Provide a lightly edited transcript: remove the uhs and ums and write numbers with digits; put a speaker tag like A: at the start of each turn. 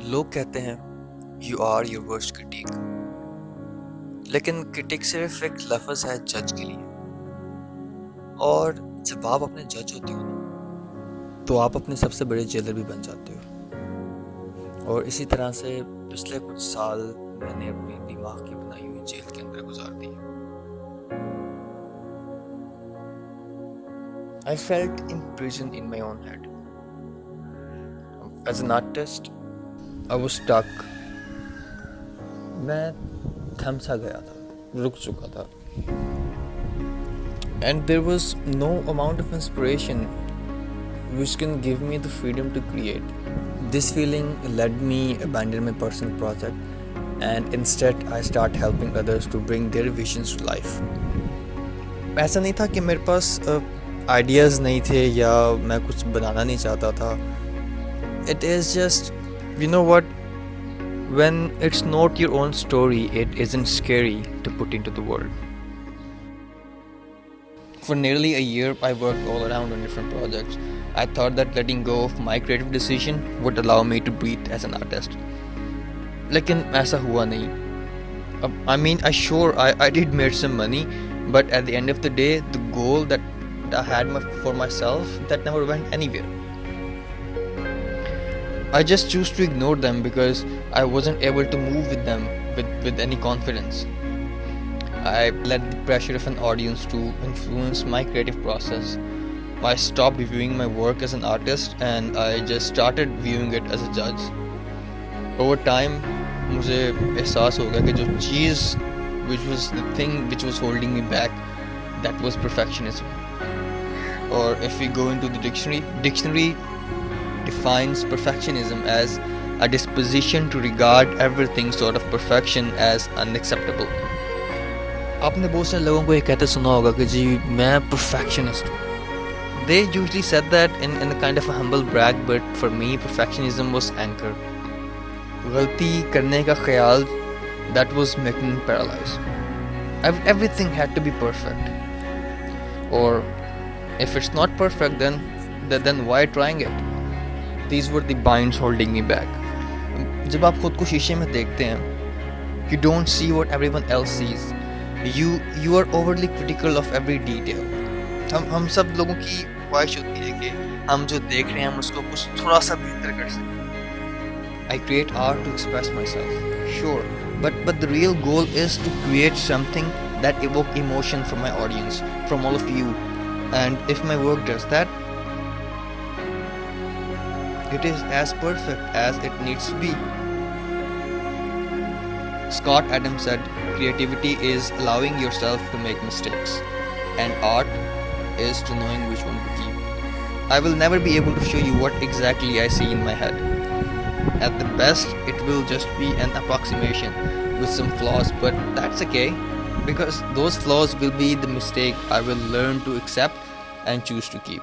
A: लोग कहते हैं you are your worst critic, लेकिन क्रिटिक सिर्फ एक लफ्ज़ है जज के लिए। और जब आप अपने जज होते हो ना, तो आप अपने सबसे बड़े जेलर भी बन जाते हो। और इसी तरह से पिछले कुछ साल मैंने अपनी दिमाग की बनाई हुई जेल के अंदर गुजार दी। I felt imprisoned in my own head. As an artist, I was stuck. मैं थम सा गया था, रुक चुका था. And there was no amount of inspiration which can give me the freedom to create. This feeling led me abandon my personal project, and instead I start helping others to bring their visions to life. ऐसा नहीं था कि मेरे पास ideas नहीं थे या मैं कुछ बनाना नहीं चाहता था. It is just, you know what, when it's not your own story, it isn't scary to put into the world. For nearly a year, I worked all around on different projects. I thought that letting go of my creative decision would allow me to breathe as an artist. लेकिन ऐसा हुआ नहीं. I mean, I did make some money, but at the end of the day, the goal that I had for myself, that never went anywhere. I just choose to ignore them because I wasn't able to move with them with any confidence. I let the pressure of an audience to influence my creative process. I stopped viewing my work as an artist and I just started viewing it as a judge. Over time, मुझे एहसास हो गया कि जो चीज़ which was the thing which was holding me back, that was perfectionism. Or if we go into the dictionary defines perfectionism as a disposition to regard everything sort of perfection as unacceptable. आपने बहुत सारे लोगों को ये कहते सुना होगा कि जी मैं perfectionist हूँ. They usually said that in a kind of a humble brag, but for me perfectionism was anchor. गलती करने का ख्याल, that was making me paralyzed. Everything had to be perfect. Or if it's not perfect, then why trying it? These were the binds holding me back. जब आप खुद को शीशे में देखते हैं, you don't see what everyone else sees. You are overly critical of every detail. हम सब लोगों की ख्वाहिश होती है कि हम जो देख रहे हैं हम उसको कुछ थोड़ा सा बेहतर कर सकें. I create art to express myself, sure, but the real goal is to create something that evoke emotion from my audience, from all of you. And if my work does that, it is as perfect as it needs to be. Scott Adams said, creativity is allowing yourself to make mistakes, and art is to knowing which one to keep. I will never be able to show you what exactly I see in my head. At the best, it will just be an approximation with some flaws, but that's okay, because those flaws will be the mistake I will learn to accept and choose to keep.